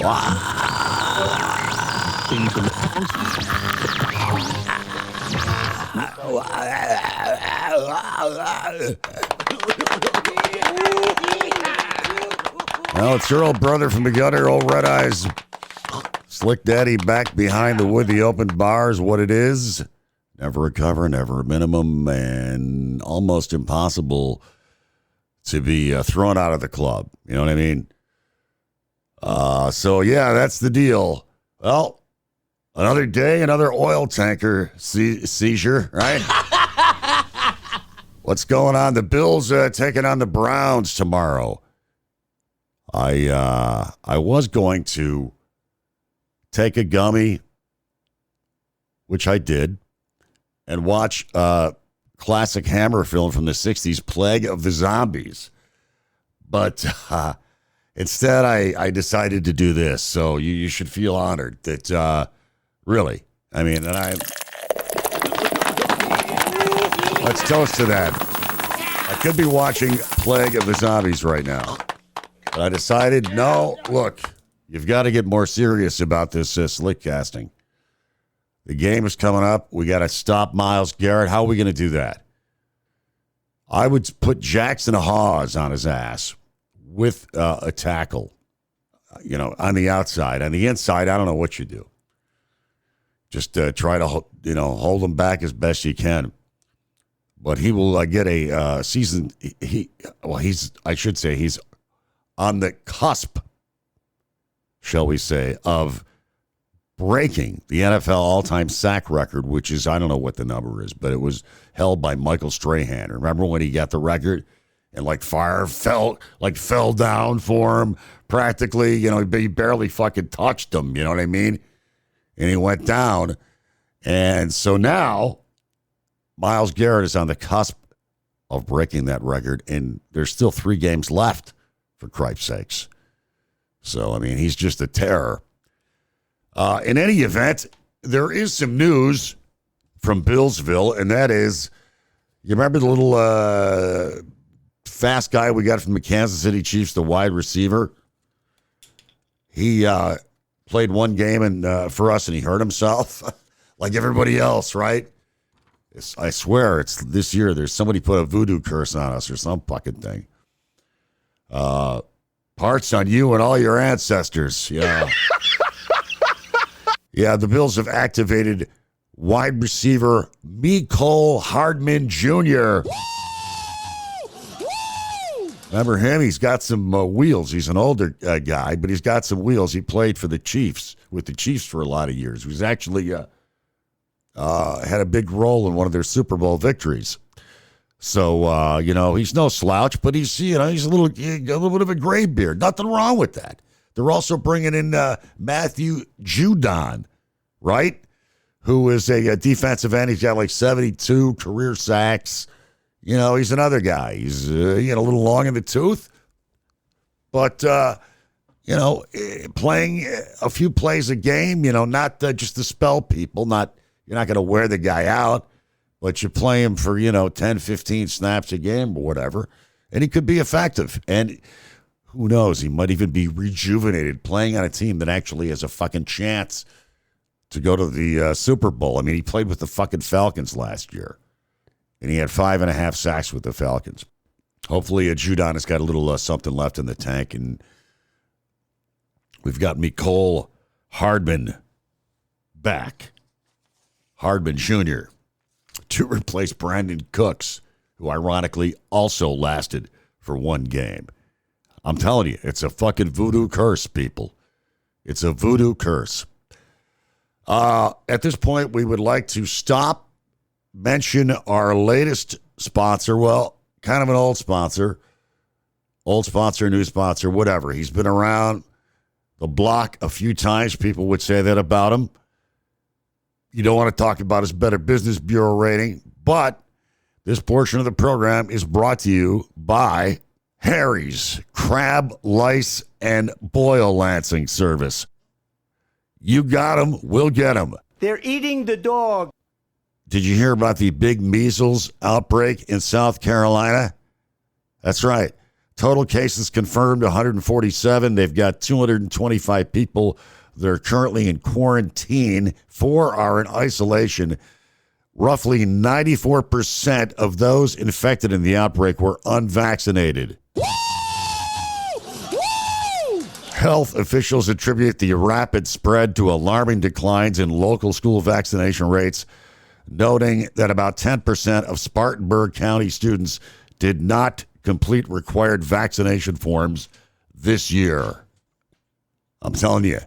Well, it's your old brother from the gutter, old Red Eyes. Slick Daddy back behind the wood, the open bars, what it is. Never a cover, never a minimum, and almost impossible to be thrown out of the club. You know what I mean? So, yeah, that's the deal. Well, another day, another oil tanker seizure, right? What's going on? The Bills taking on the Browns tomorrow. I was going to take a gummy, which I did, and watch a classic Hammer film from the 60s, Plague of the Zombies. But instead, I decided to do this. So you should feel honored that, really, I mean, and let's toast to that. I could be watching Plague of the Zombies right now. But I decided, no, look, you've got to get more serious about this slick casting. The game is coming up. We got to stop Myles Garrett. How are we going to do that? I would put Jackson Hawes on his ass with a tackle, on the outside. On the inside, I don't know what you do. Just try to, hold him back as best you can. But he will get a season. He's on the cusp, shall we say, of breaking the NFL all-time sack record, which is, I don't know what the number is, but it was held by Michael Strahan. Remember when he got the record and fire fell down for him practically, he barely fucking touched him, you know what I mean? And he went down. And so now Myles Garrett is on the cusp of breaking that record, and there's still 3 games left, for Christ's sakes. So, I mean, he's just a terror. In any event, there is some news from Billsville, and that is, you remember the little fast guy we got from the Kansas City Chiefs, the wide receiver? He played one game and for us, and he hurt himself like everybody else, right? I swear, it's this year. There's somebody put a voodoo curse on us or some fucking thing. Parts on you and all your ancestors. Yeah. Yeah, the Bills have activated wide receiver Mecole Hardman Jr. Remember him? He's got some wheels. He's an older guy, but he's got some wheels. He played for the Chiefs, with the Chiefs for a lot of years. He was actually had a big role in one of their Super Bowl victories. So, he's no slouch, but he's a little bit of a gray beard. Nothing wrong with that. They're also bringing in Matthew Judon, right? Who is a defensive end. He's got 72 career sacks. He's another guy. He's, a little long in the tooth. But, playing a few plays a game, not just to spell people. You're not going to wear the guy out. But you play him for, 10, 15 snaps a game or whatever, and he could be effective. And who knows, he might even be rejuvenated playing on a team that actually has a fucking chance to go to the Super Bowl. I mean, he played with the fucking Falcons last year, and he had 5.5 sacks with the Falcons. Hopefully, Judon has got a little something left in the tank, and we've got Mecole Hardman back. Hardman Jr., to replace Brandon Cooks, who ironically also lasted for 1 game. I'm telling you, it's a fucking voodoo curse, people. It's a voodoo curse. At this point, we would like to stop, mention our latest sponsor. Well, kind of an old sponsor, new sponsor, whatever. He's been around the block a few times. People would say that about him. You don't want to talk about his Better Business Bureau rating, but this portion of the program is brought to you by Harry's Crab, Lice, and Boil Lancing Service. You got them, we'll get them. They're eating the dog. Did you hear about the big measles outbreak in South Carolina? That's right. Total cases confirmed 147. They've got 225 people that are currently in quarantine. 4 are in isolation. Roughly 94% of those infected in the outbreak were unvaccinated. Health officials attribute the rapid spread to alarming declines in local school vaccination rates, noting that about 10% of Spartanburg County students did not complete required vaccination forms this year. I'm telling you,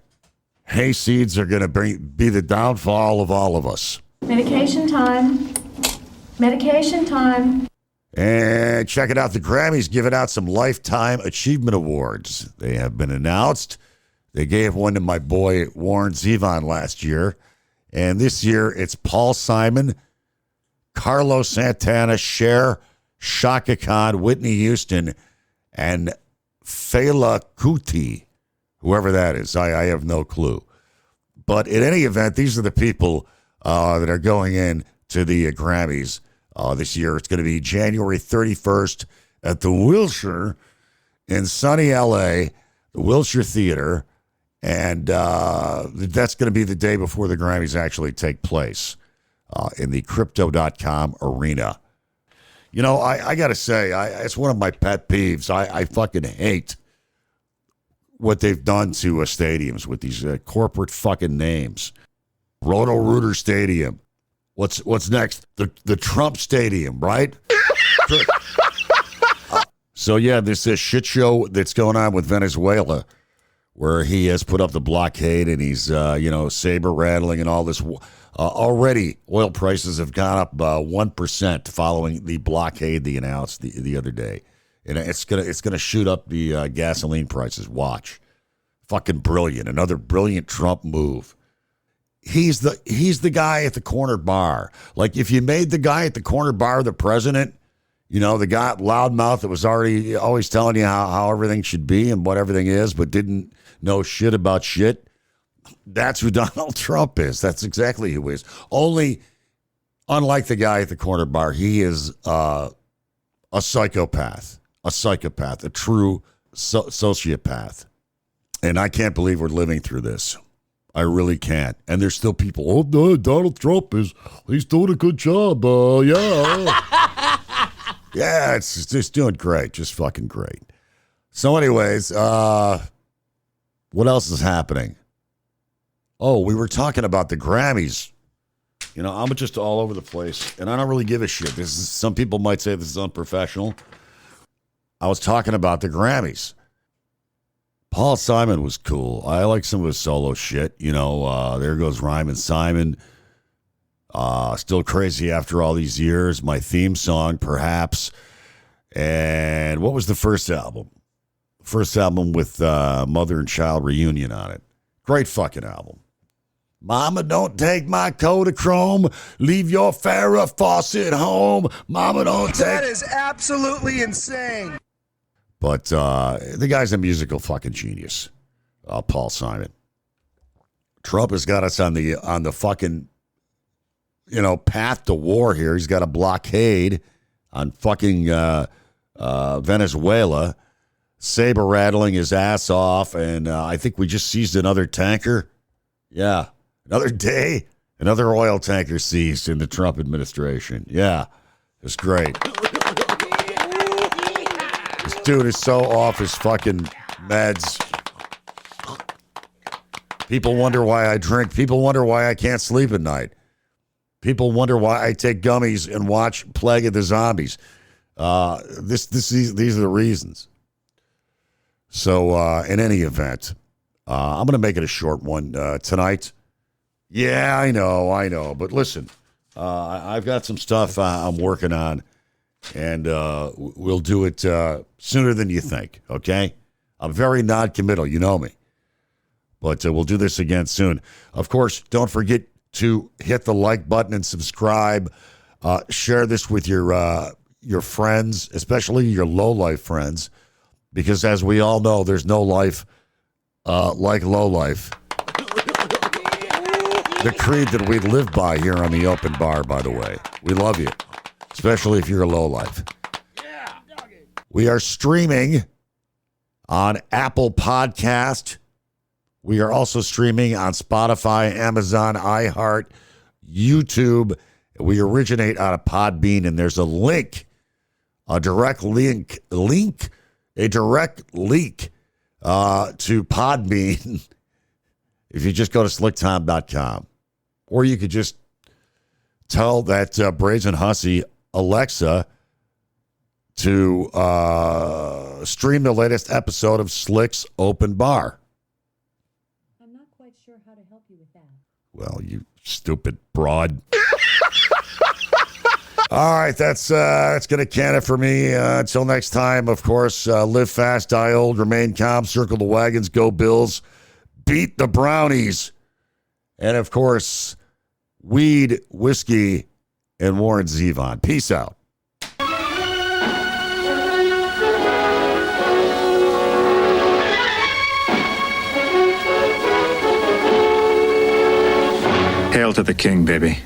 hayseeds are going to be the downfall of all of us. Medication time. Medication time. And check it out. The Grammys giving out some Lifetime Achievement Awards. They have been announced. They gave one to my boy Warren Zevon last year. And this year it's Paul Simon, Carlos Santana, Cher, Shaka Khan, Whitney Houston, and Fela Kuti, whoever that is. I have no clue. But in any event, these are the people that are going in to the Grammys. This year, it's going to be January 31st at the Wilshire in sunny LA, the Wilshire Theater. And that's going to be the day before the Grammys actually take place in the Crypto.com arena. You know, I got to say, it's one of my pet peeves. I fucking hate what they've done to stadiums with these corporate fucking names. Roto-Rooter Stadium. What's next? The Trump Stadium, right? So, yeah, this shit show that's going on with Venezuela, where he has put up the blockade and he's, saber rattling and all this. Already, oil prices have gone up 1% following the blockade they announced the other day. And it's gonna shoot up the gasoline prices. Watch. Fucking brilliant. Another brilliant Trump move. He's the guy at the corner bar. Like, if you made the guy at the corner bar the president, you know, the guy loudmouth that was always telling you how everything should be and what everything is, but didn't know shit about shit. That's who Donald Trump is. That's exactly who he is. Only, unlike the guy at the corner bar, he is a psychopath, a true sociopath. And I can't believe we're living through this. I really can't. And there's still people, oh, no, Donald Trump he's doing a good job. Yeah. Yeah, it's just doing great. Just fucking great. So anyways, what else is happening? Oh, we were talking about the Grammys. You know, I'm just all over the place, and I don't really give a shit. Some people might say this is unprofessional. I was talking about the Grammys. Paul Simon was cool. I like some of his solo shit. You know, There Goes Rhymin' Simon. Still Crazy After All These Years. My theme song, perhaps. And what was the first album? First album with Mother and Child Reunion on it. Great fucking album. Mama, don't take my Kodachrome. Leave your Farrah Fawcett home. Mama, don't take... That is absolutely insane. But the guy's a musical fucking genius, Paul Simon. Trump has got us on the fucking, path to war here. He's got a blockade on fucking Venezuela, saber rattling his ass off, and I think we just seized another tanker. Yeah, another day, another oil tanker seized in the Trump administration. Yeah, it's great. This dude is so off his fucking meds. People wonder why I drink. People wonder why I can't sleep at night. People wonder why I take gummies and watch Plague of the Zombies. These are the reasons. So, in any event, I'm going to make it a short one tonight. Yeah, I know. But listen, I've got some stuff I'm working on. And we'll do it sooner than you think, okay? I'm very non-committal, you know me. But we'll do this again soon. Of course, don't forget to hit the like button and subscribe. Share this with your friends, especially your low-life friends, because as we all know, there's no life like low life. The creed that we live by here on the open bar, by the way. We love you. Especially if you're a lowlife. We are streaming on Apple Podcast. We are also streaming on Spotify, Amazon, iHeart, YouTube. We originate out of Podbean, and there's a link, a direct link to Podbean if you just go to slicktime.com. Or you could just tell that Brazen Hussy Alexa to stream the latest episode of Slick's Open Bar. I'm not quite sure how to help you with that. Well, you stupid broad. All right, that's gonna can it for me. Until next time, of course, live fast, die old, remain calm, circle the wagons, go Bills, beat the Brownies, and of course, weed, whiskey, and Warren Zevon. Peace out. Hail to the king, baby.